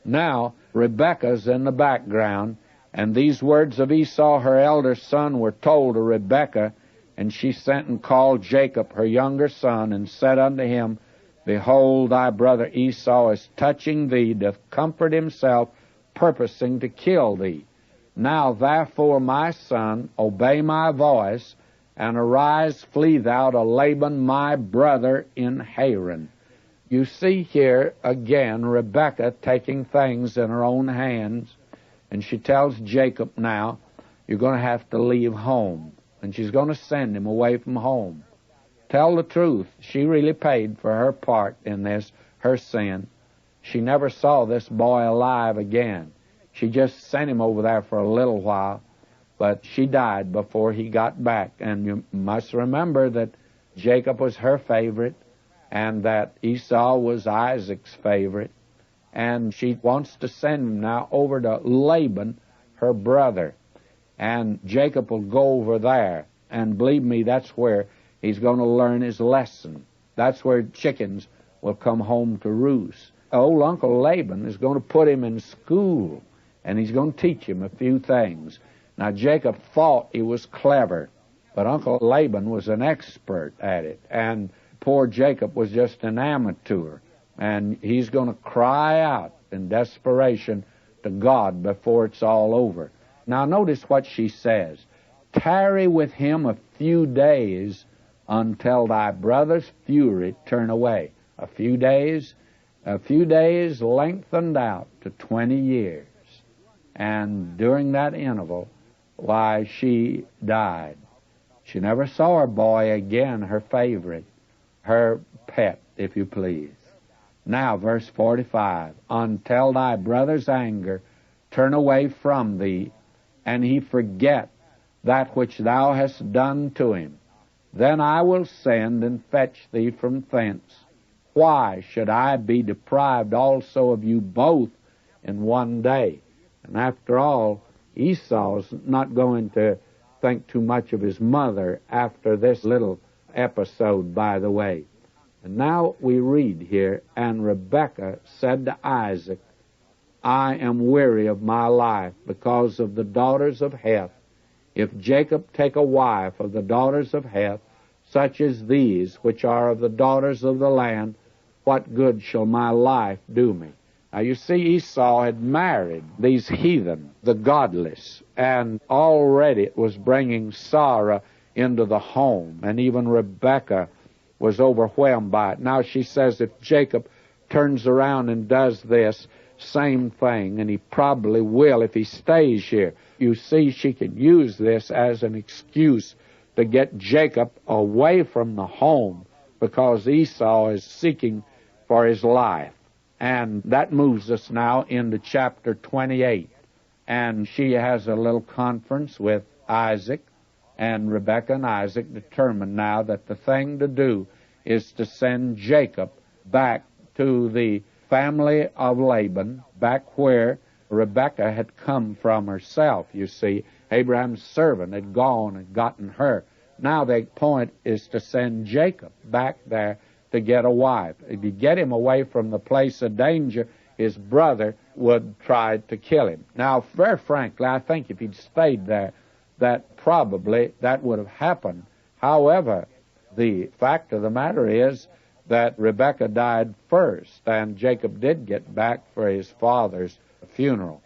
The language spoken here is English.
Now, Rebekah's in the background, and these words of Esau, her elder son, were told to Rebekah, and she sent and called Jacob, her younger son, and said unto him, Behold, thy brother Esau is touching thee, doth comfort himself, purposing to kill thee. Now therefore, my son, obey my voice, and arise, flee thou to Laban my brother in Haran. You see here again Rebekah taking things in her own hands, and she tells Jacob now, you're going to have to leave home, and she's going to send him away from home. Tell the truth, she really paid for her part in this, her sin. She never saw this boy alive again. She just sent him over there for a little while, but she died before he got back. And you must remember that Jacob was her favorite, and that Esau was Isaac's favorite. And she wants to send him now over to Laban, her brother. And Jacob will go over there. And believe me, that's where he's going to learn his lesson. That's where chickens will come home to roost. Old Uncle Laban is going to put him in school, and he's going to teach him a few things. Now, Jacob thought he was clever, but Uncle Laban was an expert at it, and poor Jacob was just an amateur, and he's going to cry out in desperation to God before it's all over. Now, notice what she says. Tarry with him a few days until thy brother's fury turn away. A few days lengthened out to 20 years. And during that interval, why, she died. She never saw her boy again, her favorite, her pet, if you please. Now, verse 45, until thy brother's anger turn away from thee, and he forget that which thou hast done to him, then I will send and fetch thee from thence. Why should I be deprived also of you both in one day? And after all, Esau's not going to think too much of his mother after this little episode, by the way. And now we read here, and Rebekah said to Isaac, I am weary of my life because of the daughters of Heth. If Jacob take a wife of the daughters of Heth, such as these, which are of the daughters of the land, what good shall my life do me? Now you see, Esau had married these heathen, the godless, and already it was bringing sorrow into the home, and even Rebekah was overwhelmed by it. Now she says if Jacob turns around and does this same thing, and he probably will if he stays here, you see, she can use this as an excuse to get Jacob away from the home, because Esau is seeking for his life. And that moves us now into chapter 28. And she has a little conference with Isaac, and Rebekah and Isaac determine now that the thing to do is to send Jacob back to the family of Laban, back where Rebekah had come from herself. You see, Abraham's servant had gone and gotten her. Now the point is to send Jacob back there to get a wife. If you get him away from the place of danger, his brother would try to kill him. Now, very frankly, I think if he'd stayed there, that probably that would have happened. However, the fact of the matter is that Rebekah died first, and Jacob did get back for his father's funeral.